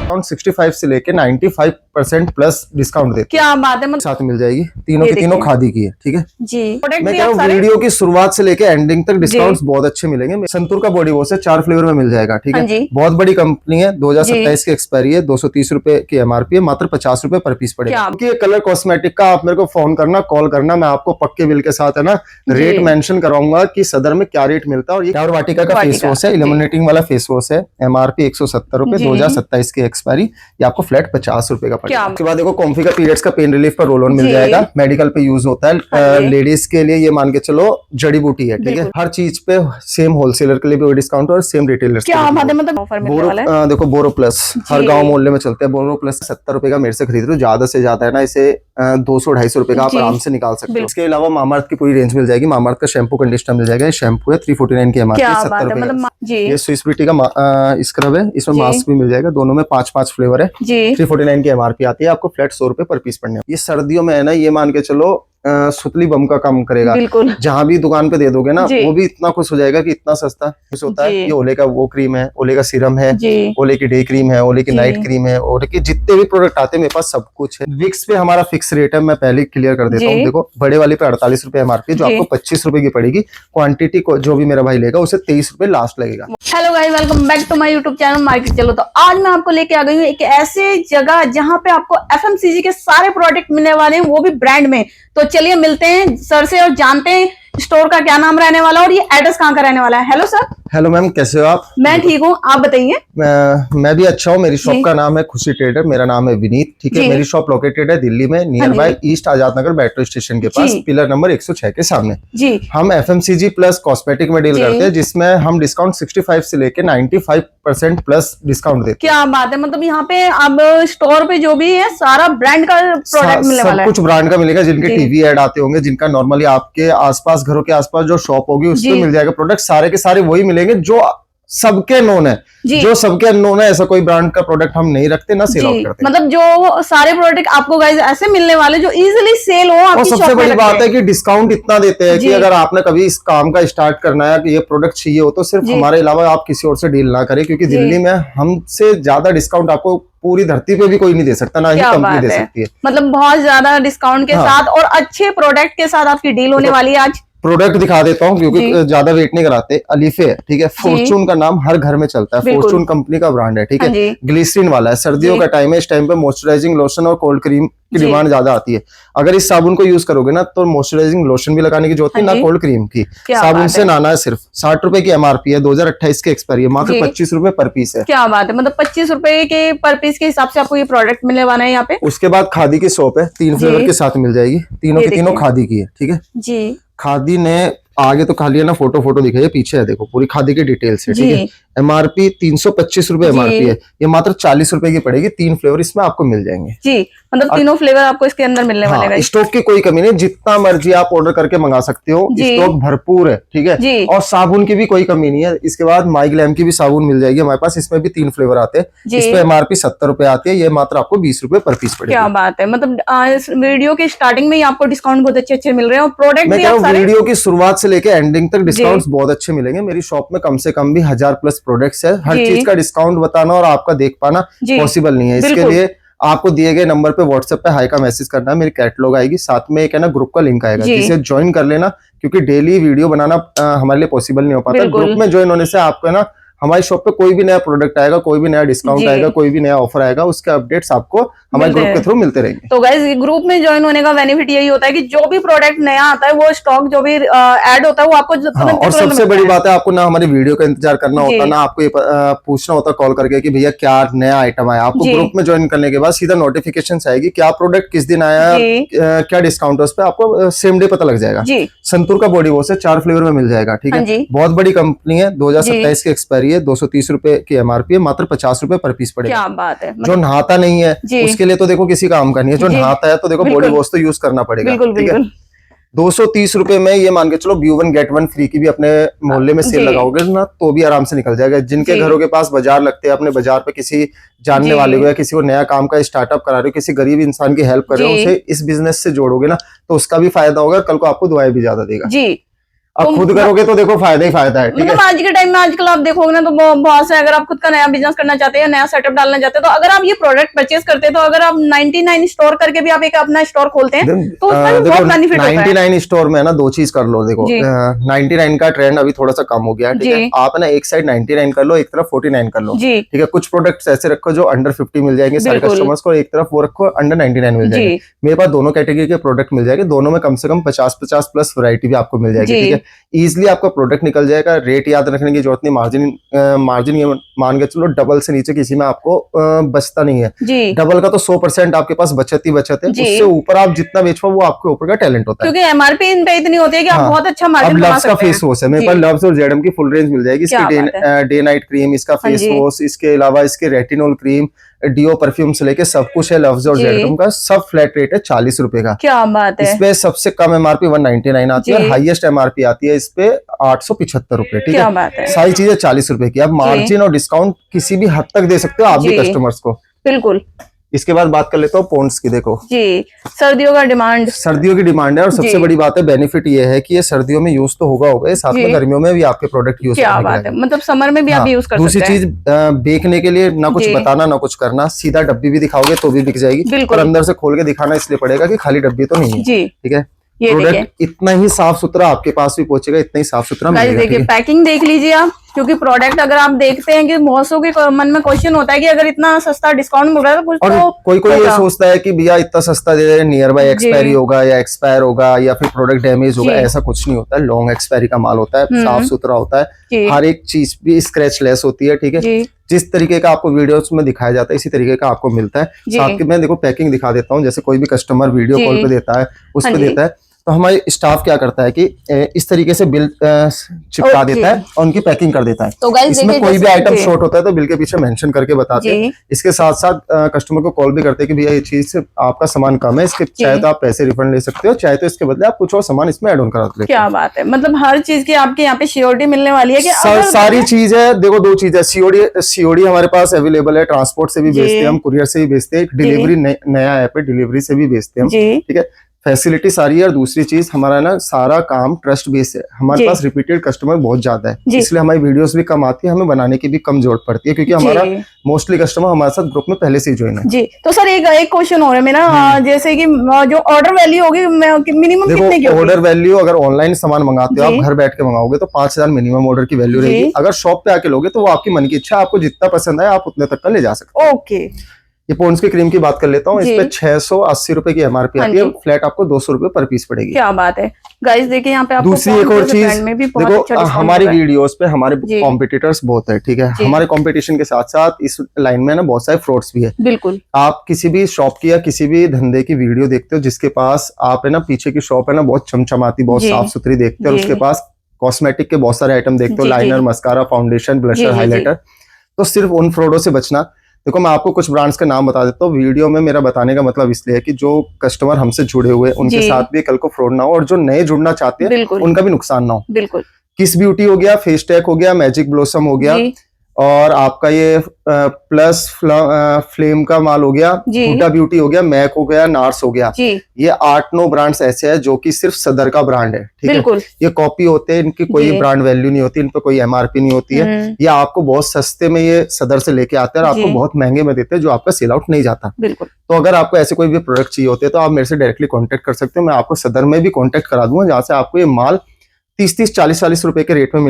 Around 65 से लेके 95% plus discount देते हैं। क्या बात है, मतलब साथ मिल जाएगी, तीनों की तीनों खादी की है। ठीक है जी। मैं कह रहा हूँ वीडियो की शुरुआत से लेके एंडिंग तक डिस्काउंट्स बहुत अच्छे मिलेंगे। संतूर का बॉडी वॉश है, 4 फ्लेवर में मिल जाएगा। ठीक है बहुत बड़ी कंपनी है, 2027 की एक्सपायरी है, 230 रुपए की एमआरपी है, मात्र 50 रुपए पर पीस पड़ेगा। क्योंकि कलर कॉस्मेटिक का आप मेरे को फोन करना, कॉल करना, मैं आपको पक्के बिल के साथ है ना रेट मेंशन कराऊंगा कि सदर में क्या रेट मिलता है। और ये डाबर वाटिका का फेस वॉश है, इल्यूमिनेटिंग वाला फेस वॉश है, एमआरपी 170 रुपए, 2027 की एक्सपायरी, ये आपको फ्लैट 50 रुपए का पड़ेगा। उसके बाद देखो कॉम्फी का पीरियड्स का पेन रिलीफ का रोल ऑन मिल जाएगा, मेडिकल पे यूज होता है। लेडीज के लिए ये मान के चलो जड़ी बूटी है। ठीक है हर चीज पे सेम होलसेलर के लिए भी डिस्काउंट और सेम रिटेलर मतलब ऑफर मिलने वाला है। देखो बोरो प्लस हर गांव मोहल्ले में चलते हैं। बोरो प्लस 70 रुपए का मेरे से खरीद रहे हो, ज्यादा से ज्यादा है ना इसे 200-250 रुपए का आप आराम से निकाल सकते हो। इसके अलावा मामाअर्थ की पूरी रेंज मिल जाएगी। मामाअर्थ का शैम्पू कंडीशनर मिल जाएगा, ये शैम्पू है 349 की एमआरपी, 70 रुपए। ये स्विस ब्यूटी का स्क्रब है, इसमें मास्क भी मिल जाएगा, दोनों में 5-5 फ्लेवर है। 349 की एमआरपी आती है, आपको फ्लैट 100 रुपए पर पीस पड़ने। ये सर्दियों में है ना, ये मान के चलो सुतली बम का काम करेगा। जहां भी दुकान पे दे दोगे ना, वो भी इतना खुश हो जाएगा कि इतना सस्ता खुश होता है। ये ओले का वो क्रीम है, ओले का सीरम है, ओले की डे क्रीम है, ओले की नाइट क्रीम है, ओले के जितने भी प्रोडक्ट आते हैं मेरे पास सब कुछ है। विक्स पे हमारा फिक्स रेट है, मैं पहले क्लियर कर देता हूँ। देखो बड़े वाले पे 48 रुपए एमआरपी, जो आपको 25 रुपए की पड़ेगी। क्वांटिटी को जो भी मेरा भाई लेगा उसे 23 रुपए लास्ट लगेगा। Hello guys, welcome back to my YouTube channel market चलो। तो आज मैं आपको लेके आ गई हूँ एक ऐसे जगह जहां पे आपको एफएमसीजी के सारे प्रोडक्ट मिलने वाले हैं, वो भी ब्रांड में। तो चलिए मिलते हैं सर से और जानते हैं स्टोर का क्या नाम रहने वाला है और ये एड्रेस कहाँ का रहने वाला है। Hello sir. हेलो मैम, कैसे हो आप? मैं ठीक हूँ, आप बताइए। मैं भी अच्छा हूँ। मेरी शॉप का नाम है खुशी ट्रेडर, मेरा नाम है विनीत। ठीक है मेरी शॉप लोकेटेड है दिल्ली में, near by east Azad Nagar metro station के पास, पिलर नंबर 106 के सामने। हम एफएमसीजी प्लस कॉस्मेटिक में डील करते हैं, जिसमें हम डिस्काउंट 65 से लेके 95% प्लस डिस्काउंट देते हैं। क्या बात है, मतलब यहाँ पे अब स्टोर पे जो भी है सारा ब्रांड का प्रोडक्ट मिलने वाला है। सब कुछ ब्रांड का मिलेगा। जिनके टीवी एड आते होंगे, जिनका नॉर्मली आपके आसपास घरों के आसपास जो शॉप होगी उसमें मिल जाएगा प्रोडक्ट, सारे के सारे वही मिलेंगे जो सबके नोन है। जो सबके नोन है, ऐसा कोई ब्रांड का प्रोडक्ट हम नहीं रखते, ना सेल आउट करते। मतलब जो सारे प्रोडक्ट आपको गाइस ऐसे मिलने वाले जो इजीली सेल हो। और सबसे बड़ी बात है कि डिस्काउंट इतना देते हैं कि अगर आपने कभी इस काम का स्टार्ट करना है कि ये प्रोडक्ट चाहिए हो, तो सिर्फ हमारे अलावा आप किसी और से डील ना करें, क्योंकि दिल्ली में हमसे ज्यादा डिस्काउंट आपको पूरी धरती पे भी कोई नहीं दे सकता, ना ही कंपनी दे सकती है। मतलब बहुत ज्यादा डिस्काउंट के साथ और अच्छे प्रोडक्ट के साथ आपकी डील होने वाली है। आज प्रोडक्ट दिखा देता हूँ क्योंकि ज्यादा वेट नहीं कराते। अलीफे है, ठीक है, फॉर्चून का नाम हर घर में चलता है, फॉर्चून कंपनी का ब्रांड है। ठीक है ग्लिसरीन वाला है, सर्दियों का टाइम है, इस टाइम पे मॉइस्चराइजिंग लोशन और कोल्ड क्रीम की डिमांड ज्यादा आती है। अगर इस साबुन को यूज करोगे ना, तो मॉइस्चराइजिंग लोशन भी लगाने की जरूरत नहीं, ना कोल्ड क्रीम की। साबुन से नहाना है सिर्फ। 60 रुपए की एमआरपी है, 2028 की एक्सपायरी है, मात्र 25 रुपए पर पीस है। क्या बात है, मतलब 25 रुपए के पर पीस के हिसाब से आपको ये प्रोडक्ट मिलने वाला है यहाँ पे। उसके बाद खादी की शॉप है, 3 फ्लेवर के साथ मिल जाएगी, तीनों की तीनों खादी की है। ठीक है जी। खादी ने आगे तो खाली है ना, फोटो दिखाइए, पीछे है देखो पूरी खादी की डिटेल्स है। ठीक है एमआरपी 325 रुपए एमआरपी है, ये मात्र 40 रुपए की पड़ेगी। 3 फ्लेवर इसमें आपको मिल जाएंगे जी, मतलब तीनों फ्लेवर आपको इसके अंदर मिलने वाले हैं। स्टॉक की कोई कमी नहीं, जितना मर्जी आप ऑर्डर करके मंगा सकते हो, स्टॉक भरपूर है। ठीक है और साबुन की भी कोई कमी नहीं है। इसके बाद माइग्लैम की भी साबुन मिल जाएगी हमारे पास, इसमें भी 3 फ्लेवर आते हैं। इस पे एमआरपी 70 रुपए आती है, ये मात्र आपको 20 रुपए पर पीस पड़ेगी। क्या बात है, मतलब वीडियो के स्टार्टिंग में ही आपको डिस्काउंट बहुत अच्छे मिल रहे हैं और प्रोडक्ट भी वीडियो की शुरुआत से लेके एंडिंग तक डिस्काउंट्स बहुत अच्छे मिलेंगे। मेरी शॉप में कम से कम भी 1000+ प्रोडक्ट्स है। हर चीज का डिस्काउंट बताना और आपका देख पाना पॉसिबल नहीं है। इसके लिए आपको दिए गए नंबर पे व्हाट्सएप पे हाई का मैसेज करना है, मेरी कैटलॉग आएगी, साथ में एक है ना ग्रुप का लिंक आएगा, जिसे ज्वाइन कर लेना, क्योंकि डेली वीडियो बनाना हमारे लिए पॉसिबल नहीं हो पाता। ग्रुप में ज्वाइन होने से आपको है ना हमारी शॉप पे कोई भी नया प्रोडक्ट आएगा, कोई भी नया डिस्काउंट आएगा, कोई भी नया ऑफर आएगा, उसके अपडेट्स आपको हमारे ग्रुप के थ्रू मिलते रहेंगे। तो गाइस ग्रुप में ज्वाइन होने का बेनिफिट यही होता है कि जो भी प्रोडक्ट नया आता है, वो स्टॉक जो भी ऐड होता है, वो आपको और सबसे बड़ी बात है, आपको ना हमारी वीडियो का इंतजार करना होता, ना आपको ये पूछना होता कॉल करके कि भैया क्या नया आइटम आया। आपको ग्रुप में ज्वाइन करने के बाद सीधा नोटिफिकेशन आएगी क्या प्रोडक्ट किस दिन आया है, क्या डिस्काउंट है, उस पर आपको सेम डे पता लग जाएगा। संतूर का बॉडी वॉश है, 4 फ्लेवर में मिल जाएगा। ठीक है बहुत बड़ी कंपनी है, 2027 की एक्सपायरी है, 230 रुपए की एमआरपी है, मात्र 50 रुपए पर पीस पड़ेगा। क्या बात है, जो नहाता नहीं है उसके लिए तो देखो किसी काम का नहीं है, जो नहाता है तो देखो बॉडी वॉश तो यूज करना पड़ेगा। ठीक है 230 रुपए में ये मान के चलो व्यू 1 गेट 1 फ्री की भी अपने मोहल्ले में सेल लगाओगे ना, तो भी आराम से निकल जाएगा। जिनके घरों के पास बाजार लगते हैं, अपने बाजार पे किसी जानने वाले को या किसी को नया काम का स्टार्टअप करा रहे हो, किसी गरीब इंसान की हेल्प कर रहे हो, उसे इस बिजनेस से जोड़ोगे ना, तो उसका भी फायदा होगा, कल को आपको दुआएं भी ज्यादा देगा। अब खुद करोगे तो देखो फायदा ही फायदा है, ठीक है। मतलब आज के टाइम में आजकल आप देखोगे ना तो बहुत से, अगर आप खुद का नया बिजनेस करना चाहते हैं, नया सेटअप डालना चाहते हैं, तो अगर आप ये प्रोडक्ट परचेज करते हैं, तो अगर आप 99 स्टोर करके भी आप एक अपना स्टोर खोलते हैं तो उसमें भी बहुत बेनिफिट होता है। 99 स्टोर में है ना दो चीज कर लो, देखो 99 का ट्रेंड अभी थोड़ा सा कम हो गया है, ठीक है। आप है ना एक साइड 99 कर लो, एक तरफ 49 कर लो, ठीक है। कुछ प्रोडक्ट्स ऐसे रखो जो अंडर 50 मिल जाएंगे सारे कस्टमर्स को, एक तरफ वो रखो अंडर 99 मिल जाएंगे। मेरे पास दोनों कैटेगरी के प्रोडक्ट मिल जाएंगे, दोनों में कम से कम 50 प्लस वैरायटी भी आपको मिल जाएगी, ठीक है। इजिली आपका प्रोडक्ट निकल जाएगा, रेट याद रखने की जरूरत नहीं, मार्जिन ये मान के चलो डबल से नीचे किसी में आपको बचता नहीं है। डबल का तो 100% आपके पास बचत ही बचत है, उससे ऊपर आप जितना बेच पाओ वो आपके ऊपर का टैलेंट होता है, क्योंकि एमआरपी इन पे इतनी होती है कि आप बहुत अच्छा मार्जिन बना सकते हैं। का फेस वॉश है मेरे पास, लव्स और जेडम की फुल रेंज मिल जाएगी, इसकी डे नाइट क्रीम, इसका फेस वॉश, इसके अलावा इसके रेटिनॉल क्रीम, डियो परफ्यूम से लेके सब कुछ है लव्स और जेडम का। सब फ्लैट रेट है 40 रुपए का। क्या बात है। इसपे सबसे कम एमआरपी 199 आती है, हाईएस्ट एमआरपी आती है इसपे 875 रुपए, ठीक है। सारी चीजें 40 रुपए की। आप मार्जिन और डिस्काउंट किसी भी हद तक दे सकते हो आप भी कस्टमर्स को, बिल्कुल। इसके बाद बात कर लेता हूँ पॉन्ड्स की। देखो जी, सर्दियों का डिमांड, सर्दियों की डिमांड है, और सबसे बड़ी बात है बेनिफिट ये है कि ये सर्दियों में यूज तो होगा साथ में गर्मियों में भी आपके प्रोडक्ट यूज क्या बात है, मतलब समर में भी आप यूज कर सकते हैं। दूसरी चीज बेचने के लिए ना कुछ बताना ना कुछ करना, सीधा डब्बी भी दिखाओगे तो भी बिक जाएगी, और अंदर से खोल के दिखाना इसलिए पड़ेगा कि खाली डब्बी तो नहीं है, ठीक है। ये प्रोडक्ट इतना ही साफ सुथरा आपके पास भी पहुंचेगा, इतना ही साफ सुथरा मिलेगा। देखिए पैकिंग देख लीजिए आप, क्योंकि प्रोडक्ट अगर आप देखते हैं कि बहुत सौ के मन में क्वेश्चन होता है कि अगर इतना सस्ता डिस्काउंट मिल रहा है तो कुछ, और कोई ये सोचता है कि भैया इतना सस्ता दे रहे हैं, नियर बाय एक्सपायरी होगा या एक्सपायर होगा या फिर प्रोडक्ट डैमेज होगा, ऐसा कुछ नहीं होता है। लॉन्ग एक्सपायरी का माल होता है, साफ सुथरा होता है, हर एक चीज भी स्क्रैच लेस होती है, ठीक है। जिस तरीके का आपको वीडियोस में दिखाया जाता है इसी तरीके का आपको मिलता है। साथ के मैं देखो पैकिंग दिखा देता हूँ, जैसे कोई भी कस्टमर वीडियो कॉल पे देता है, उस पे देता है, तो हमारे स्टाफ क्या करता है कि इस तरीके से बिल चिपका देता है और उनकी पैकिंग कर देता है। तो इसमें कोई भी आइटम शॉर्ट होता है तो बिल के पीछे मेंशन करके बताते हैं। इसके साथ साथ कस्टमर को कॉल भी करते हैं कि भैया ये चीज से आपका सामान कम है, इसके चाहे तो आप पैसे रिफंड ले सकते हो, चाहे तो इसके बदले आप कुछ और सामान इसमें ऐड ऑन करा सकते हो। क्या बात है, मतलब हर चीज की आपके यहाँ पे सियोरिटी मिलने वाली है कि सारी चीज है। देखो दो चीज है, सीओडी हमारे पास अवेलेबल है, ट्रांसपोर्ट से भी बेचते हैं हम, कुरियर से भी बेचते हैं, डिलीवरी नया ऐप है, डिलीवरी से भी बेचते हैं हम, ठीक है। फैसिलिटी सारी है, और दूसरी चीज हमारा ना सारा काम ट्रस्ट बेस है, हमारे पास रिपीटेड कस्टमर बहुत ज्यादा है, इसलिए हमारी वीडियोस भी कम आती है, हमें बनाने की भी कम जरूरत पड़ती है, क्योंकि हमारा मोस्टली कस्टमर हमारे साथ ग्रुप में पहले से ही ज्वाइन है। जी, तो सर एक क्वेश्चन हो रहा है मेरा, जैसे कि जो ऑर्डर वैल्यू होगी मिनिमम कितने की होगी? ऑर्डर वैल्यू अगर ऑनलाइन सामान मंगाते हो आप, घर बैठ के मंगाओगे तो 5000 मिनिमम ऑर्डर की वैल्यू रहेगी। अगर शॉप पे आके लोगे तो वो आपकी मन की इच्छा, आपको जितना पसंद है आप उतने तक का ले जा सकते हो। ओके, ये पॉन्ड्स की क्रीम की बात कर लेता हूँ, इस पे 680 रुपए की एमआरपी आती है, फ्लैट आपको 200 रुपए पर पीस पड़ेगी। क्या बात है गाइस, देखिए यहाँ पे आपको दूसरी एक और चीज देखो, हमारी वीडियोस पे हमारे कॉम्पिटिटर्स बहुत है, ठीक है। हमारे कंपटीशन के साथ साथ इस लाइन में ना बहुत सारे फ्रॉड्स भी है। बिल्कुल, आप किसी भी शॉप की या किसी भी धंधे की वीडियो देखते हो जिसके पास आप है ना पीछे की शॉप है ना बहुत चमचमाती, बहुत साफ सुथरी देखते हो, और उसके पास कॉस्मेटिक के बहुत सारे आइटम देखते हो, liner, mascara, foundation, blusher, highlighter, तो सिर्फ उन फ्रॉडों से बचना। देखो मैं आपको कुछ ब्रांड्स का नाम बता देता हूँ, वीडियो में मेरा बताने का मतलब इसलिए है कि जो कस्टमर हमसे जुड़े हुए उनके साथ भी कल को फ्रॉड ना हो, और जो नए जुड़ना चाहते हैं उनका भी नुकसान ना हो। बिल्कुल, किस ब्यूटी हो गया, फेस टैक हो गया, मैजिक ब्लॉसम हो गया, और आपका ये प्लस फ्लेम का माल हो गया, हुडा ब्यूटी हो गया, मैक हो गया, नार्स हो गया, ये 8-9 ब्रांड्स ऐसे हैं जो कि सिर्फ सदर का ब्रांड है, ठीक है। ये कॉपी होते हैं, इनकी कोई ब्रांड वैल्यू नहीं होती, इन पे कोई एमआरपी नहीं होती है, ये आपको बहुत सस्ते में ये सदर से लेके आते हैं और आपको बहुत महंगे में देते हैं, जो आपका सेल आउट नहीं जाता। तो अगर आपको ऐसे कोई भी प्रोडक्ट चाहिए होते हैं तो आप मेरे से डायरेक्टली कॉन्टेक्ट कर सकते हो, मैं आपको सदर में भी कॉन्टेक्ट करा दूंगा, जहाँ से आपको ये माल 30-30, 40-40 रुपए के रेट में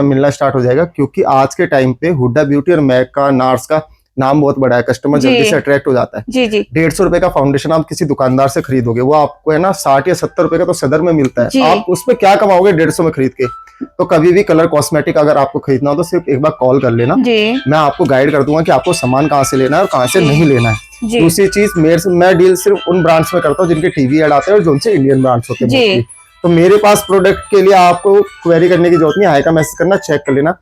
मिलना स्टार्ट हो जाएगा, क्योंकि आज के टाइम पे हुडा ब्यूटी और मैक का, नार्स का नाम बहुत बड़ा है, कस्टमर जल्दी से अट्रैक्ट हो जाता है। 150 रुपए का फाउंडेशन आप किसी दुकानदार से खरीदोगे, वो आपको है ना 60 या 70 रुपए का तो सदर में मिलता है, आप उसमें क्या कमाओगे 150 में खरीद के। तो कभी भी कलर कॉस्मेटिक अगर आपको खरीदना हो तो सिर्फ एक बार कॉल कर लेना, मैं आपको गाइड कर दूंगा कि आपको सामान कहाँ से लेना है और कहाँ से नहीं लेना है। दूसरी चीज, मैं डील सिर्फ उन ब्रांड्स में करता हूँ जिनके टीवी एड आते हैं और जो उनसे इंडियन ब्रांड्स होते हैं। तो मेरे पास प्रोडक्ट के लिए आपको क्वेरी करने की जरूरत नहीं, हाई का मैसेज करना, चेक कर लेना।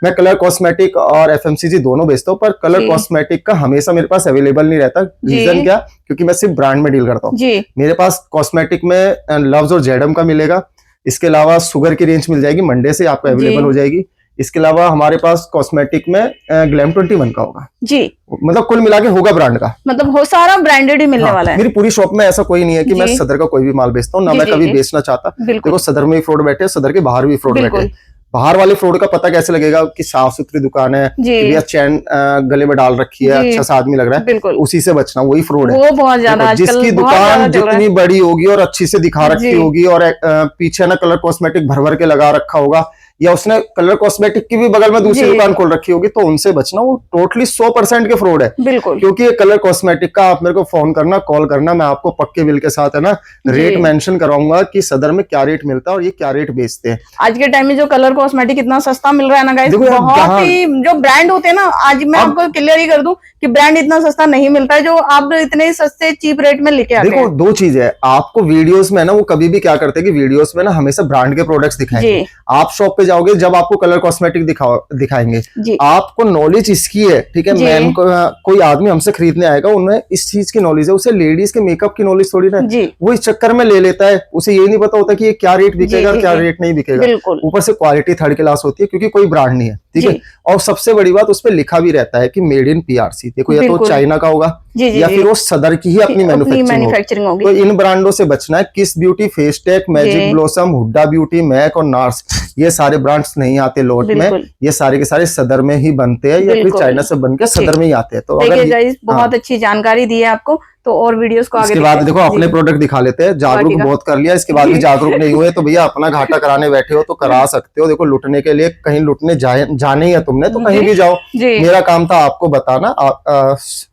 मैं कलर कॉस्मेटिक और एफएमसीजी दोनों बेचता हूँ, पर कलर कॉस्मेटिक का हमेशा मेरे पास अवेलेबल नहीं रहता। रीजन क्या? क्योंकि मैं सिर्फ ब्रांड में डील करता हूँ। मेरे पास कॉस्मेटिक में लव्स और जेडम का मिलेगा, इसके अलावा सुगर की रेंज मिल जाएगी, मंडे से आपको अवेलेबल हो जाएगी। इसके अलावा हमारे पास कॉस्मेटिक में ग्लैम 21 का होगा जी, मतलब कुल मिला के होगा ब्रांड का, मतलब हो सारा ब्रांडेड ही मिलने हाँ, वाला है। मेरी पूरी शॉप में ऐसा कोई नहीं है कि मैं जी। सदर का कोई भी माल बेचता हूँ, ना जी, मैं जी, कभी जी। बेचना चाहता। बिल्कुल देखो सदर में भी फ्रॉड बैठे, सदर के बाहर भी फ्रॉड बैठे। बिल्कुल बाहर वाले फ्रॉड का पता कैसे लगेगा कि साफ सुथरी दुकान है, जी। कि भैया चैन गले में डाल रखी है, जी। अच्छा सा आदमी लग रहा है, बिल्कुल उसी से बचना, वही फ्रॉड है। वो बहुत ज्यादा देखो, आजकल जिसकी बहुत ज्यादा दुकान चल रहा है। जितनी बड़ी होगी और अच्छी से दिखा रखी जी। होगी और पीछे ना कलर कॉस्मेटिक भर भर के लगा रखा होगा, या उसने कलर कॉस्मेटिक की भी बगल में दूसरी जी। दुकान खोल रखी होगी, तो उनसे बचना, वो टोटली 100% के फ्रॉड है। बिल्कुल क्योंकि ये कलर कॉस्मेटिक का आप मेरे को फोन करना, कॉल करना, मैं आपको पक्के बिल के साथ है ना रेट जी। मेंशन कराऊंगा कि सदर में क्या रेट मिलता है और ये क्या रेट बेचते हैं। आज के टाइम में जो कलर कॉस्मेटिक इतना सस्ता मिल रहा है ना गाइस, देखो यार, बहुत जहाँ- ही जो ब्रांड होते हैं ना, आज मैं आपको क्लियर ही कर दूं कि ब्रांड इतना सस्ता नहीं मिलता है जो आप इतने सस्ते चीप रेट में लेके आते देखो हैं। दो चीज है, आपको वीडियोस में ना वो कभी भी क्या करते हैं कि वीडियोस में ना हमेशा ब्रांड के प्रोडक्ट्स दिखाएंगे। जी। आप शॉप पे जाओगे जब आपको कलर कॉस्मेटिक दिखाएंगे, जी आपको नॉलेज इसकी है, ठीक है। जी। मैन को कोई आदमी हमसे खरीदने आएगा, उन्हें इस चीज की नॉलेज है, उसे लेडीज के मेकअप की नॉलेज थोड़ी ना, जी वो इस चक्कर में ले लेता है, उसे ये नहीं पता होता कि ये क्या रेट बिकेगा जी, और क्या जी। रेट नहीं बिकेगा। बिल्कुल ऊपर से क्वालिटी थर्ड क्लास होती है क्योंकि कोई ब्रांड नहीं है, ठीक है। जी। और सबसे बड़ी बात उस पर लिखा भी रहता है कि मेड इन पीआरसी। देखो या तो बिल्कुल। चाइना का होगा जी जी या जी। फिर वो सदर की ही अपनी मैन्युफैक्चरिंग होगी। तो इन ब्रांडों से बचना है। Kiss Beauty, Facetech, Magic Blossom, Huda Beauty, MAC और नार्स, ये सारे ब्रांड्स नहीं आते लोट में, बिल्कुल। ये सारे के सारे सदर में ही बनते हैं या फिर बिल्कुल। चाइना से बन के सदर में ही आते हैं। तो देखिए अगर गाइस बहुत अच्छी जानकारी दी है आपको, तो और वीडियोस को आगे इसके बाद देखते देखो हैं। अपने जी। प्रोडक्ट दिखा लेते हैं। जागरूक वाटिका। बहुत कर लिया, इसके बाद भी जी। जागरूक नहीं हुए तो भैया अपना घाटा कराने बैठे हो तो करा सकते हो। देखो लुटने के लिए कहीं लुटने जाने ही है तुमने तो कहीं जी। भी जाओ, जी मेरा काम था आपको बताना।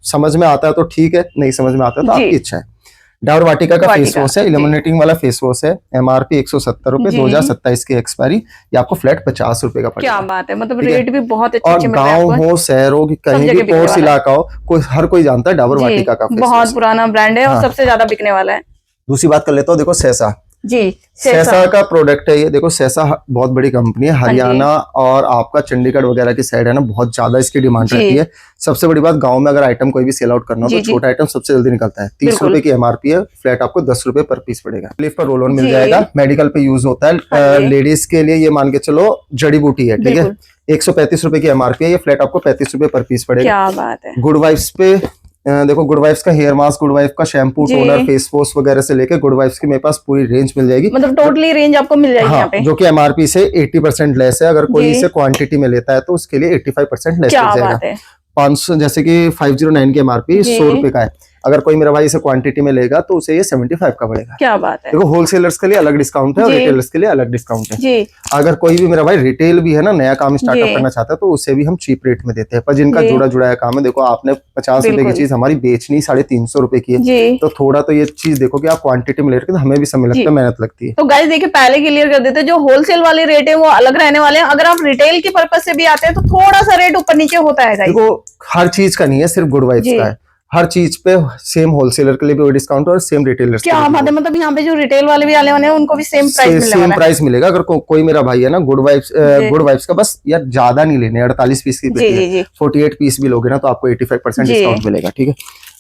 समझ में आता है तो ठीक है, नहीं समझ में आता है तो जी। आपकी इच्छा है। डाबर वाटिका का फेस वाटिका, वॉश है, जी। इल्यूमिनेटिंग वाला फेस वॉश है, एमआरपी 170 रुपए, जी। 2027 की एक्सपायरी, ये आपको फ्लैट 50 रुपए का क्या पड़ेगा। बात है, मतलब ठीक है। रेट भी बहुत अच्छे और अच्छे मिल रहे हैं गांव आपको। हो, शहर हो, कि कहीं जगह भी बिकने पोर्स वाला है। इलाका हो, हर कोई जानता है डाबर जी, वाटिका का फेस बहुत वॉश। पुराना ब्रांड है और हाँ। सबसे ज्यादा बिकने वाला है। दूसरी बात कर लेता हूँ, देखो सैसा, जी सैसा का प्रोडक्ट है ये। देखो सैसा बहुत बड़ी कंपनी है, हरियाणा और आपका चंडीगढ़ वगैरह की साइड है ना, बहुत ज्यादा इसकी डिमांड जी। रहती है। सबसे बड़ी बात, गांव में अगर आइटम कोई भी सेल आउट करना हो जी, तो जी। छोटा आइटम सबसे जल्दी निकलता है। 30 बिल्कुल। रुपए की एमआरपी है, फ्लैट आपको 10 रुपए पर पीस पड़ेगा। लिफ पर रोल ऑन मिल जी। जाएगा, मेडिकल पे यूज होता है। हाँ जी। लेडीज के लिए ये मान के चलो जड़ी बूटी है, ठीक है। 135 रुपए की एमआरपी है, ये फ्लैट आपको 35 रुपए पर पीस पड़ेगा। क्या बात है। गुड वाइफ्स पे देखो, गुड वाइफ्स का हेयर मास्क, गुड वाइफ का शैम्पू, जी। टोनर, फेस वॉश वगैरह से लेके गुड वाइफ्स की मेरे पास पूरी रेंज मिल जाएगी। मतलब टोटली रेंज आपको मिल जाएगी यहाँ पे। जो कि एमआरपी से 80% लेस है। अगर कोई जी। इसे क्वांटिटी में लेता है तो उसके लिए 85% लेस क्या मिल बात जाएगा। है। 500 जैसे कि 509 की एमआरपी जी। 100 रुपए का है। अगर कोई मेरा भाई इसे क्वांटिटी में लेगा तो उसे ये 75 का पड़ेगा। क्या बात है। देखो होलसेलर्स के लिए अलग डिस्काउंट है और जी। रिटेलर्स के लिए अलग डिस्काउंट है। जी अगर कोई भी मेरा भाई रिटेल भी है ना, नया काम स्टार्टअप जी। करना चाहता है तो उसे भी हम चीप रेट में देते हैं। पर जिनका जी। जुड़ा जुड़ा काम है, देखो आपने 50 रुपए की बिल्कुल। चीज हमारी बेचनी 350 रुपए की है, जी तो थोड़ा तो ये चीज देखो कि आप क्वांटिटी में ले रहे हो तो हमें भी समय लगता जी। है, मेहनत लगती है। तो गाइस देखिए पहले क्लियर कर देते हैं, जो होलसेल वाले रेट है वो अलग रहने वाले हैं। अगर आप रिटेल के पर्पज से भी आते हैं तो थोड़ा सा रेट ऊपर नीचे होता है गाइस। देखो हर चीज का नहीं है, सिर्फ गुड वाइब्स जी। का है। हर चीज पे सेम होलसेलर के लिए भी डिस्काउंट और सेम रिटेलर्स के क्या लिए बात है, मतलब यहाँ पे जो रिटेल वाले भी आने वाले हैं उनको भी सेम प्राइस मिलने सेम वाला है। प्राइस मिलेगा। अगर कोई मेरा भाई है ना गुड वाइब्स का, बस यार ज्यादा नहीं लेने, 48 पीस की जी जी जी 48 पीस भी लोगे ना तो आपको 85% जी। डिस्काउंट मिलेगा, ठीक है।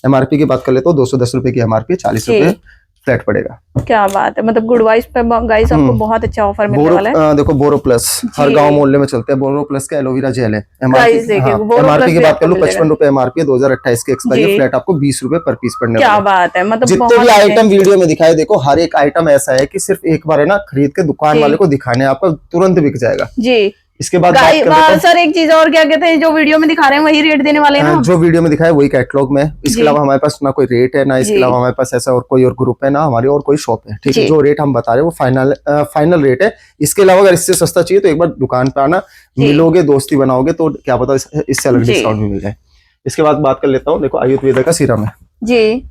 एमआरपी की बात कर ले तो 210 रुपए की एमआरपी, 40 जी। रुपए फ्लैट पड़ेगा। क्या बात है, मतलब गुड वाइब्स पे गाइस आपको बहुत अच्छा ऑफर मिलने वाला है। देखो बोरो प्लस हर जी। गांव मोहल्ले में चलते हैं। बोरो प्लस का एलोवेरा जेल है। Price देखिए, बोरो एमआरपी प्लस की भी बात आपको कर लो, मिल जाएगा। 55 रुपए एमआरपी है, 2028 की एक्सपायरी है, जी। फ्लैट आपको 20 रुपए पर पीस पड़ने क्या वाला है। बात है, मतलब जितने बहुत भी अच्छे। आइटम वीडियो में दिखाए, देखो हर एक आइटम ऐसा है कि सिर्फ एक बार है ना खरीद के दुकान जी। वाले को दिखाने, आपका तुरंत बिक जाएगा। जी इसके बाद बात कर लेता हूं, सर एक चीज और, क्या कहते हैं, जो वीडियो में दिखा रहे हैं वही रेट देने वाले हैं ना। जो वीडियो में दिखाया वही कैटलॉग में। इसके जी। अलावा हमारे पास ना कोई रेट है, ना इसके जी। अलावा हमारे पास ऐसा और कोई और ग्रुप है, ना हमारी और कोई शॉप है, ठीक है। जी। जो रेट हम बता रहे हैं वो फाइनल रेट है। इसके अलावा अगर इससे सस्ता चाहिए तो एक बार दुकान पे आना, जी। मिलोगे, दोस्ती बनाओगे तो क्या पता इससे अलग जी। डिस्काउंट भी मिल जाए। इसके बाद बात कर लेता हूँ, देखो आयुर्वेदा का सीरम है। जी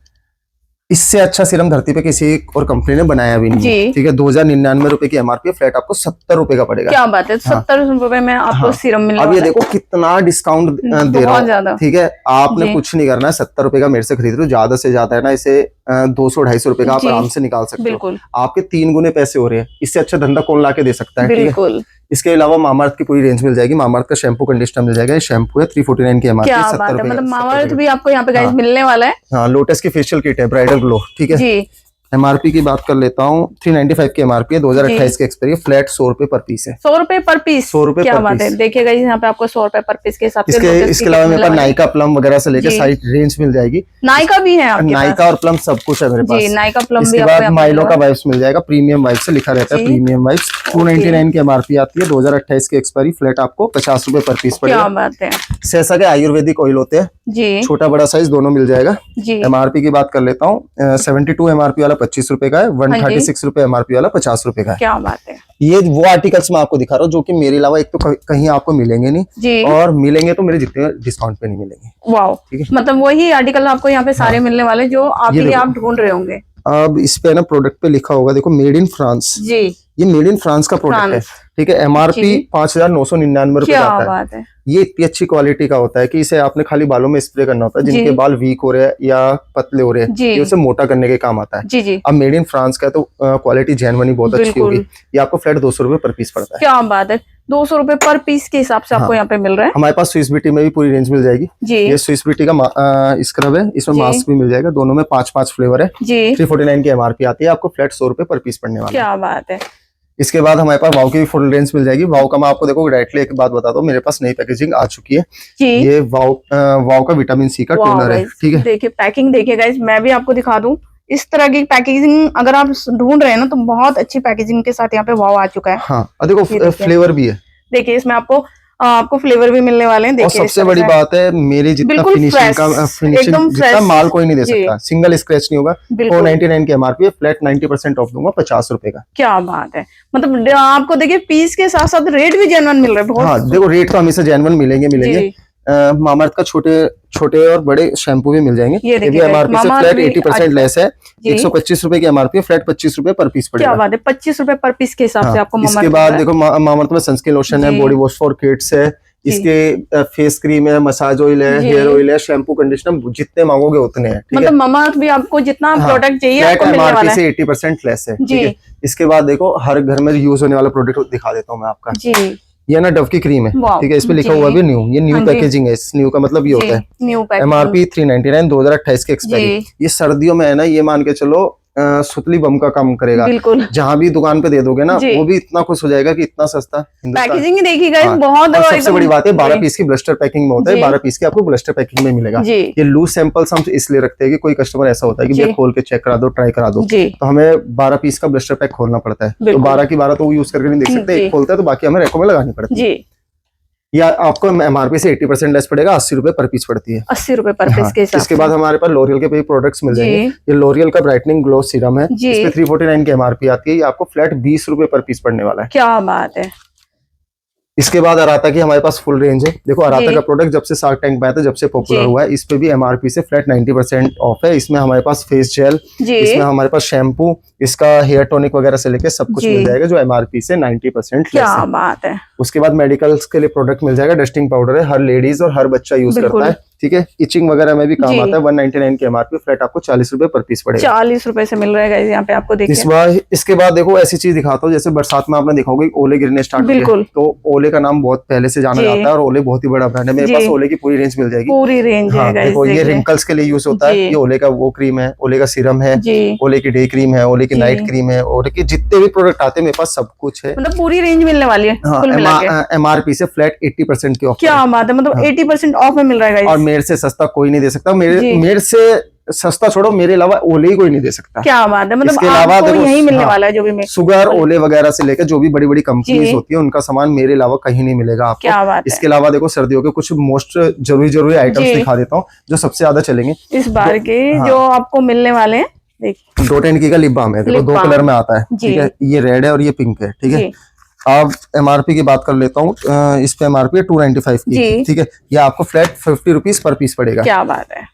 इससे अच्छा सीरम धरती पे किसी और कंपनी ने बनाया भी नहीं जी। है, ठीक है। 2099 रुपए की एमआरपी, फ्लैट आपको 70 रुपए का पड़ेगा। क्या बात है, 70 रुपए में आपको सीरम मिलने अब ये वाला है। देखो कितना डिस्काउंट दे रहा बहुत हूँ, ज्यादा। ठीक है। आपने जी। कुछ नहीं करना है, 70 रुपए का मेरे से खरीद रहे हो, ज्यादा से ज्यादा है ना इसे 200-250 रुपए का आप जी। आराम से निकाल सकते हो। बिल्कुल आपके 3 गुने पैसे हो रहे हैं। इससे अच्छा धंधा कौन ला के दे सकता है, ठीक है। बिल्कुल। इसके अलावा मामाअर्थ की पूरी रेंज मिल जाएगी। मामाअर्थ का शैम्पू कंडीशनर मिल जाएगा। ये शैम्पू है 349 की एमआरपी, क्या 70 बात है, रुपए मतलब का, मामाअर्थ भी आपको यहाँ पे गाइस हाँ। मिलने वाला है। हाँ, लोटस की फेशियल किट है, ब्राइडल ग्लो, ठीक है। जी एमआरपी की बात कर लेता हूँ, 395 की एमआरपी है, 2028 के एक्सपायरी, फ्लैट 100 रुपए पर पीस है। 100 रुपए पर पीस, 100 रुपए क्या पर बात है। पीस। देखिएगा यहाँ पे आपको 100 रुपए पर पीस के हिसाब से इसके अलावा मेरे पास नायका प्लम वगैरह से लेकर जी। सारी रेंज मिल जाएगी। नायका भी है आपके नायका पास? और प्लम सब कुछ है मेरे पास। जी, नायका प्लम भी इसके आपको बाद यहाँ पे माइलो मिलेगा। का वाइप्स मिल जाएगा, प्रीमियम वाइप्स से लिखा रहता है, जी। प्रीमियम वाइप्स 299 की एमआरपी आती है, 2028 की एक्सपायरी, फ्लैट आपको 50 रुपए पर पीस क्या पड़ेगा। बात है सहसा के आयुर्वेदिक ऑयल होते हैं, जी छोटा बड़ा साइज दोनों मिल जाएगा। जी। एमआरपी की बात कर लेता हूँ, 72 एमआरपी वाला 25 रुपए का है, 136 रुपए एमआरपी वाला 50 रुपए का है। क्या बात है। ये वो आर्टिकल्स मैं आपको दिखा रहा हूँ जो कि मेरे अलावा एक तो कहीं आपको मिलेंगे नहीं, जी। और मिलेंगे तो मेरे जितने डिस्काउंट पे नहीं मिलेंगे। वाओ, ठीक है। मतलब वही आर्टिकल आपको यहाँ पे सारे मिलने वाले जो आपके लिए देखो। आप ढूंढ रहे होंगे। अब इस पे ना प्रोडक्ट पे लिखा होगा, देखो मेड इन फ्रांस, जी, ये मेड इन फ्रांस का प्रोडक्ट है। ठीक है, एमआरपी जी। 5,999 रुपए क्या का आता है। बात है। ये इतनी अच्छी क्वालिटी का होता है कि इसे आपने खाली बालों में स्प्रे करना होता है, जिनके जी। बाल वीक हो रहे हैं या पतले हो रहे हैं, जी। ये उसे मोटा करने के काम आता है। जी जी, अब मेड इन फ्रांस का है तो क्वालिटी जेन्युइन बहुत अच्छी बिल्कुल। होगी। ये आपको फ्लैट 200 रुपए पर पीस पड़ता है। क्या बात है। 200 रुपए पर पीस के हिसाब से आपको हाँ। यहाँ पे मिल रहा है। हमारे पास स्विस ब्यूटी में भी पूरी रेंज मिल जाएगी। जी ये स्विस ब्यूटी का स्क्रब है, इसमें जी। मास्क भी मिल जाएगा, दोनों में 5-5 फ्लेवर है। जी, 349 की एमआरपी आती है, आपको फ्लैट 100 रुपए पर पीस पड़ने वाला है। क्या बात है। इसके बाद हमारे पास वाव की भी फुल रेंज मिल जाएगी। वाव का मैं आपको देखो डायरेक्टली एक बात बताता हूँ, मेरे पास नई पैकेजिंग आ चुकी है। जी, ये वाव का विटामिन सी का वाह टोनर है। गाइस, ठीक है, देखिए पैकिंग देखिए गाइस, मैं भी आपको दिखा दूं। इस तरह की पैकेजिंग अगर आप ढूंढ रहे हैं ना तो बहुत अच्छी पैकेजिंग के साथ यहाँ पे वाव आ चुका है। हाँ, और देखो ये देखिए। फ्लेवर भी है, देखिए इसमें आपको फ्लेवर भी मिलने वाले हैं। और देखिए सबसे बड़ी बात है, मेरी जितना बिल्कुल फिनिशिंग fresh, का एकदम फिनिशिंग जितना fresh। माल कोई नहीं दे जी। सकता, सिंगल स्क्रैच नहीं होगा। बिल्कुल। 499 की एमआरपी है, फ्लैट 90% ऑफ दूंगा 50 रुपए का। क्या बात है, मतलब आपको देखिए पीस के साथ साथ रेट भी जेन्युइन मिल रहा है बहुत। हाँ देखो, रेट तो हमेशा जेन्युइन मिलेंगे। जी। मामाअर्थ का छोटे और बड़े शैम्पू भी मिल जाएंगे। ये देखिए एमआरपी से मामाअर्थ फ्लैट भी 80% लेस है, जी। 125 रुपए की एमआरपी है, फ्लैट 25 रुपए पर पीस क्या पड़ेगा। बात है, 25 रुपए पर पीस के हिसाब से हाँ, आपको इसके मामाअर्थ बाद मिल देखो मामाअर्थ में सनस्क्रीन लोशन है, जी। बॉडी वॉश फॉर किड्स है, इसके फेस क्रीम है, मसाज ऑयल है, जी। हेयर ऑयल है, शैम्पू कंडीशनर, जितने मांगोगे उतने हैं। ठीक है, मतलब मामाअर्थ भी आपको जितना हाँ, प्रोडक्ट चाहिए फ्लैट आपको मिलने वाला एमआरपी है। से 80% लेस है। जी। ठीक है, इसके बाद देखो हर घर में यूज होने वाला प्रोडक्ट दिखा देता हूँ मैं आपका। जी, ये ना डव की क्रीम है। वाह, ठीक है, इस पे लिखा जी। हुआ भी न्यू, ये न्यू हाँ जी। पैकेजिंग है। इस न्यू का मतलब ये होता है न्यू पैकेजिंग। एमआरपी 399, 2028 के एक्सपायरी। जी। ये सर्दियों में है ना, ये मान के चलो सुतली बम का काम करेगा। बिल्कुल, जहां भी दुकान पे दे दोगे ना, जी। वो भी इतना खुश हो जाएगा कि इतना सस्ता हिंदुस्तान। पैकेजिंग ही देखिएगा हाँ, बहुत। और सबसे एकदम- बड़ी बात है 12 जी। पीस की ब्लस्टर पैकिंग में होता है, जी। 12 पीस की आपको ब्लस्टर पैकिंग में मिलेगा। जी। ये लूज सैंपल्स हम इसलिए रखते हैं कि कोई कस्टमर ऐसा होता है कि जी। भैया खोल के चेक करा दो, ट्राई करा दो, जी, तो हमें 12 पीस का ब्लस्टर पैक खोलना पड़ता है। तो बिल्कुल। 12 की 12 तो वो यूज करके नहीं देख सकते, जी। एक खोलता है तो बाकी हमें रेको में लगानी पड़ती है। जी, या आपको एमआरपी से 80% लेस पड़ेगा, 80 रुपए पर पीस पड़ती है। 80 रुपए पर पीस हाँ, के हिसाब इसके से। बाद हमारे पास लॉरियल के भी प्रोडक्ट्स मिल जी। जाएंगे। ये लॉरियल का ब्राइटनिंग ग्लो सीरम है, जी। इस पे 349 की एमआरपी आती है, ये आपको फ्लैट 20 रुपए पर पीस पड़ने वाला है। क्या बात है। इसके बाद अराता की हमारे पास फुल रेंज है। देखो अराता जी। का प्रोडक्ट जब से शार्क टैंक में आया था, जब से पॉपुलर जी। हुआ है, इस पे भी एमआरपी से फ्लैट 90% ऑफ है। इसमें हमारे पास फेस जेल, जी, इसमें हमारे पास शैम्पू, इसका हेयर टॉनिक वगैरह से लेके सब कुछ जी। मिल जाएगा, जो एमआरपी से 90% लेस क्या है। बात है। उसके बाद मेडिकल्स के लिए प्रोडक्ट मिल जाएगा, डस्टिंग पाउडर है, हर लेडीज और हर बच्चा यूज बिल्कुल। करता है। ठीक है, इचिंग वगैरह में भी काम जी। आता है। 199 की एमआरपी, फ्लैट आपको 40 रुपए पर पीस पड़ेगा। 40 रुपए से मिल रहा है गाइस यहाँ पे आपको देखिए। इसके बाद देखो ऐसी चीज दिखाता हूँ, जैसे बरसात में आपने देखा होगा ओले गिरने स्टार्ट हो गए, बिल्कुल। तो ओले का नाम बहुत पहले से जाना जी। जाता है और ओले बहुत ही बड़ा ब्रांड है। मेरे जी। पास ओले की पूरी रेंज मिल जाएगी। पूरी रेंज हाँ, है गाइस देखो ये देखिए। रिंकल्स के लिए यूज होता है। जी। ये ओले का वो क्रीम है, ओले का सीरम है, जी, ओले की डे क्रीम है, ओले की जी। नाइट क्रीम है, ओले के जितने भी प्रोडक्ट आते हैं मेरे पास सब कुछ है। मतलब पूरी रेंज मिलने वाली है हाँ, कुल मिला के। एमआरपी से फ्लैट 80% की ऑफ। क्या बात है, मतलब हाँ। 80% ऑफ में मिल रहा है और गाइस। मेरे से सस्ता कोई नहीं दे सकता। जी। मेरे से सस्ता छोड़ो, मेरे अलावा ओले ही कोई नहीं दे सकता। क्या बात है, मतलब इसके अलावा आपको देखो, यही मिलने हाँ, वाला है जो भी मैं। सुगर, ओले वगैरह से लेकर जो भी बड़ी बड़ी कंपनीज जी। होती है, उनका सामान मेरे अलावा कहीं नहीं मिलेगा आपको। क्या बात है। इसके अलावा देखो सर्दियों के कुछ मोस्ट जरूरी आइटम्स जी। दिखा देता हूँ जो सबसे ज्यादा चलेंगे। इस बार के हाँ। जो आपको मिलने वाले हैं देखिए। डॉट एंड की का लिप बाम है, देखो लिप 2 बाम। कलर में आता है। जी। ठीक है, ये रेड है और ये पिंक है। ठीक है, जी, अब एमआरपी की बात कर लेता हूँ। इस पे एमआरपी है 295 की। जी। ठीक है, ये आपको फ्लैट 50 रुपीज पर पीस पड़ेगा। क्या बात है।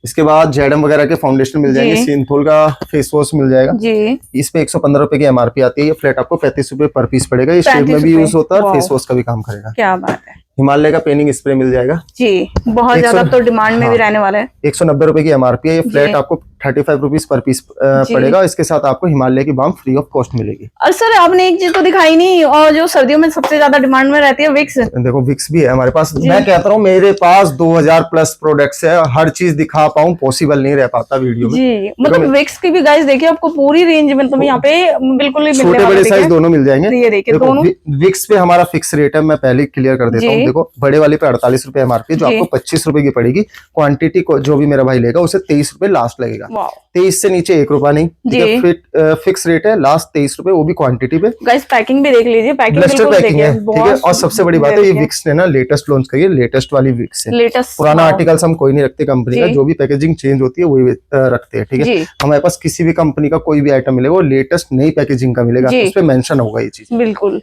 इसके बाद जेडम वगैरह के फाउंडेशन मिल जाएंगे, जी। सिंथोल का फेस वॉश मिल जाएगा। जी, इस पे 115 रुपए की एमआरपी आती है, ये फ्लैट आपको 35 रुपए पर पीस पड़ेगा। ये शेड 35 में भी रुपए। यूज होता है और वाह। फेस वॉश का भी काम करेगा। क्या बात है। हिमालय का पेनिंग स्प्रे मिल जाएगा, जी, बहुत 100 ज्यादा तो डिमांड में भी हाँ। रहने वाला है। 190 रुपए की एमआरपी है, ये फ्लैट जी। आपको 35 रुपीज पर पीस जी। पड़ेगा। इसके साथ आपको हिमालय की बाम फ्री ऑफ कॉस्ट मिलेगी। और सर आपने एक चीज तो दिखाई नहीं, और जो सर्दियों में सबसे ज्यादा डिमांड में रहती है, विक्स। देखो विक्स भी है हमारे पास। जी। मैं कहता हूँ मेरे पास 2000 प्लस प्रोडक्ट्स है, हर चीज दिखा पाऊँ पॉसिबल नहीं रह पाता वीडियो में। जी, मतलब विक्स की भी गाइस देखिए आपको पूरी रेंज में तो यहाँ पे बिल्कुल ही मिलने छोटे वाला बड़े है, साइज दोनों मिल जाएंगे। तो ये देखिए दोनों। विक्स पे हमारा फिक्स रेट है, मैं पहले क्लियर कर देता जी। हूँ। देखो बड़े वाले पे 48 रुपए एमआरपी, जो जी। आपको 25 रुपए की पड़ेगी। क्वांटिटी को जो भी मेरा भाई लेगा उसे 23 रुपए लास्ट लगेगा। वाह। 23 से नीचे 1 रुपया नहीं, ठीक है। फिक्स रेट है लास्ट 23 रुपए, वो भी क्वांटिटी पे। गाइस पैकिंग भी देख लीजिए, पैकिंग ब्लस्टर बिल्कुल पैकिंग है, देखिए, ठीक है। और सबसे बड़ी बात है, ये विक्स ने ना लेटेस्ट लॉन्च करी है, लेटेस्ट वाली विक्स है। लेटेस्ट पुराना आर्टिकल्स हम कोई नहीं रखते कंपनी का, जी। जो भी पैकेजिंग चेंज होती है वही रखते हैं, ठीक है। जी। हमारे पास किसी भी कंपनी का कोई भी आइटम मिलेगा वो लेटेस्ट नई पैकेजिंग का मिलेगा, जी। उस पे मेंशन होगा ये चीज। बिल्कुल।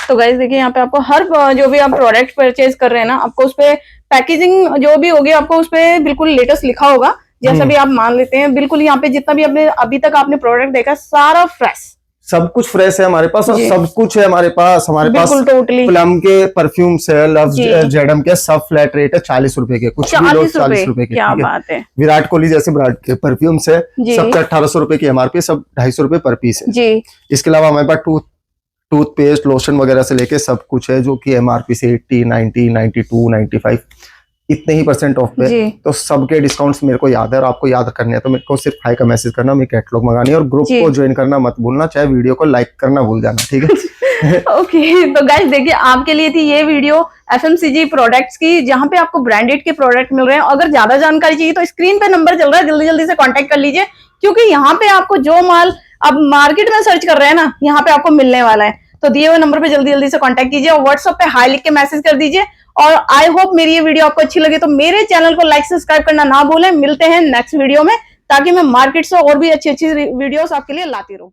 तो गाइस देखिए यहाँ पे आपको हर जो भी आप प्रोडक्ट परचेज कर रहे हैं ना, आपको उस पे पैकेजिंग जो भी होगी आपको उस पे बिल्कुल लेटेस्ट लिखा होगा, जैसा भी आप मान लेते हैं। बिल्कुल यहाँ पे जितना भी आपने अभी तक आपने प्रोडक्ट देखा सारा फ्रेश, सब कुछ फ्रेश है हमारे पास, और जी। सब कुछ है हमारे पास। हमारे पास बिल्कुल टोटली प्लम के परफ्यूम्स है, लव जी। जेडम के, सब फ्लैट रेट है 40 रुपए के, कुछ भी लो 40 रुपए के, क्या ठीक है। बात है विराट कोहली जैसे ब्रांड के परफ्यूम्स है, जी। सब 1800 रुपए की एमआरपी, सब 250 रुपए पर पीस है। जी। इसके अलावा हमारे पास टूथपेस्ट लोशन वगैरह से लेके सब कुछ है, जो कि एमआरपी से 80, 90, 92, 95 इतने ही % ऑफ पे। जी। तो सबके डिस्काउंट्स मेरे को याद है, और आपको याद करने हैं तो मेरे को सिर्फ हाई का मैसेज करना, मेरे कैटलॉग मंगानी है, और ग्रुप जी। को ज्वाइन करना मत भूलना, चाहे वीडियो को लाइक करना भूल जाना, ठीक है। ओके तो गाइस देखिए आपके लिए थी ये वीडियो एफएमसीजी प्रोडक्ट्स की, जहां पे आपको ब्रांडेड के प्रोडक्ट मिल रहे हैं। अगर ज्यादा जानकारी चाहिए तो स्क्रीन पे नंबर चल रहा है, जल्दी जल्दी से कांटेक्ट कर लीजिए, क्योंकि यहाँ पे आपको जो माल आप मार्केट में सर्च कर रहे हैं ना, यहाँ पे आपको मिलने वाला है। तो दिए हुए नंबर पे जल्दी जल्दी से कांटेक्ट कीजिए, और व्हाट्सएप पे हाई लिख के मैसेज कर दीजिए। और आई होप मेरी ये वीडियो आपको अच्छी लगे तो मेरे चैनल को लाइक सब्सक्राइब करना ना भूलें। मिलते हैं नेक्स्ट वीडियो में, ताकि मैं मार्केट से और भी अच्छी अच्छी वीडियोस आपके लिए लाती रहूं।